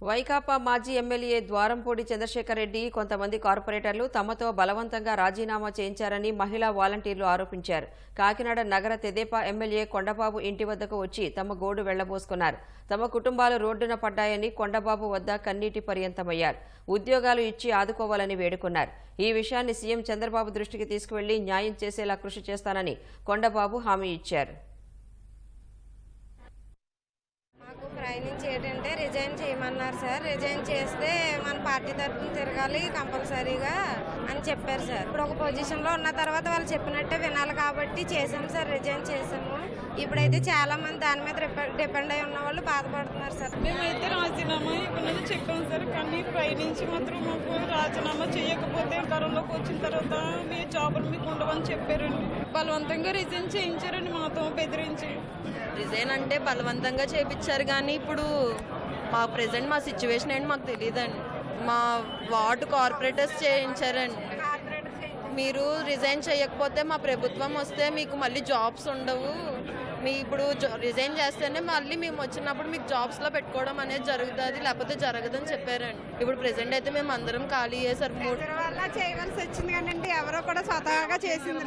వైకాపా మాజీ ఎమ్మెల్యే ద్వారంపూడి చంద్రశేఖర్ రెడ్డి కొంతమంది కార్పొరేటర్లు తమతో బలవంతంగా రాజీనామా చేయించారని మహిళా వాలంటీర్లు ఆరోపించారు. కాకినాడ నగర తెదేపా ఎమ్మెల్యే కొండబాబు ఇంటి వద్దకు వచ్చి తమ గోడు వెళ్లబోసుకున్నారు. తమ కుటుంబాలు రోడ్డున పడ్డాయని కొండబాబు వద్ద కన్నీటి పర్యంతమయ్యారు. ఉద్యోగాలు ఇచ్చి ఆదుకోవాలని వేడుకున్నారు. ఈ విషయాన్ని సీఎం చంద్రబాబు దృష్టికి తీసుకువెళ్లి న్యాయం చేసేలా కృషి చేస్తానని కొండబాబు హామీ ఇచ్చారు. నుంచి ఏంటంటే రిజైన్ చేయమన్నారు సార్. రిజైన్ చేస్తే మన పార్టీ తరఫున తిరగాలి కంపల్సరీగా అని చెప్పారు సార్. ఇప్పుడు ఒక పొజిషన్లో ఉన్న తర్వాత వాళ్ళు చెప్పినట్టే వినాలి కాబట్టి చేసాము సార్, రిజైన్ చేసాము. ఇప్పుడైతే చాలా మంది దాని మీద డిపెండ్ అయి ఉన్న వాళ్ళు బాధపడుతున్నారు సార్. మేమైతే రాజీనామా ఇవ్వనని చెప్పాం సార్, కానీ పై నుంచి మాత్రం మాకు రాజీనామా చేయకపోతే కరోనాలోకి వచ్చిన తర్వాత మీ జాబులు మీకు ఉండవని చెప్పారండి. బలవంతంగా రిజైన్ చేయించారండి మాతో బెదిరించి. రిజైన్ అంటే బలవంతంగా చేయించారు, కానీ ఇప్పుడు మా ప్రెసెంట్ మా సిచ్యువేషన్ ఏంటి మాకు తెలియదండి. మా వార్డు కార్పొరేటర్స్ చేయించారండి. మీరు రిజైన్ చేయకపోతే మా ప్రభుత్వం వస్తే మీకు మళ్ళీ జాబ్స్ ఉండవు, మీ ఇప్పుడు రిజైన్ చేస్తేనే మళ్ళీ మేము వచ్చినప్పుడు మీకు జాబ్స్లో పెట్టుకోవడం అనేది జరుగుతుంది, లేకపోతే జరగదని చెప్పారండి. ఇప్పుడు ప్రెసెంట్ అయితే మేము అందరం ఖాళీ చేశారు. చేయవలసి వచ్చింది కానీ ఎవరో కూడా స్వతహాగా చేసింది.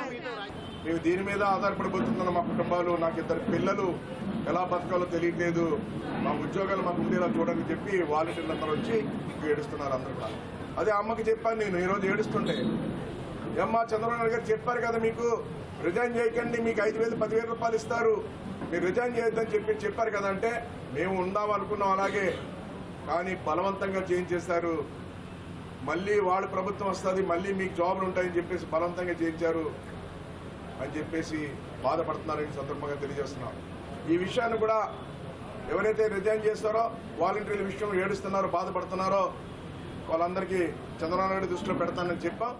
మేము దీని మీద ఆధారపడిపోతున్నాం. మా కుటుంబాలు, నాకు 2 పిల్లలు, ఎలా బతకాలో తెలియట్లేదు, మా ఉద్యోగాలు మాకు ఉండేలా చూడని చెప్పి వాలంటీర్లందరూ వచ్చి ఏడుస్తున్నారు అందరూ కూడా. అదే అమ్మకి చెప్పాను నేను ఈరోజు ఏడుస్తుంటే, అమ్మ చంద్రబాబు నాయుడు గారు చెప్పారు కదా మీకు రిజైన్ చేయకండి, మీకు 5,000 10,000 రూపాయలు ఇస్తారు, మీరు రిజైన్ చేయొద్దని చెప్పారు కదా అంటే, మేము ఉందాం అనుకున్నాం అలాగే, కానీ బలవంతంగా చేయించేశారు. మళ్ళీ వాళ్ళ ప్రభుత్వం వస్తుంది, మళ్ళీ మీకు జాబులు ఉంటాయని చెప్పేసి బలవంతంగా చేయించారు అని చెప్పేసి బాధపడుతున్నారని సందర్భంగా తెలియజేస్తున్నాం. ఈ విషయాన్ని కూడా ఎవరైతే రిజైన్ చేస్తారో వాలంటీర్ల విషయం ఏడుస్తున్నారో బాధపడుతున్నారో వాళ్ళందరికీ చంద్రబాబు నాయుడు దృష్టిలో పెడతానని చెప్పాం.